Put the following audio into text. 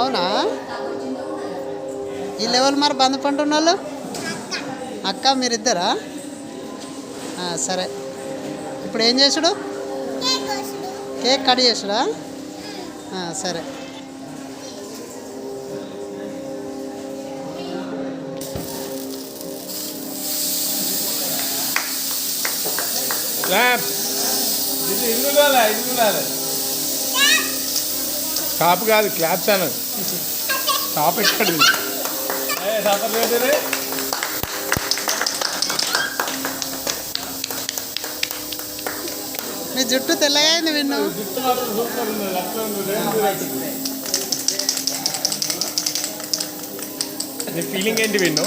అవునా? ఈ లెవెల్ మరి బంద్ పంటున్న వాళ్ళు అక్క మీరిద్దరా? సరే, ఇప్పుడు ఏం చేసుడు? కేక్ కట్ చేసుడా? సరే. కాపు కాదు, క్లాప్స్ అన్న. టాప్ ఎక్కడ? మీ జుట్టు తెల్లగా అయింది విన్ను. నీ ఫీలింగ్ ఏంటి విన్ను?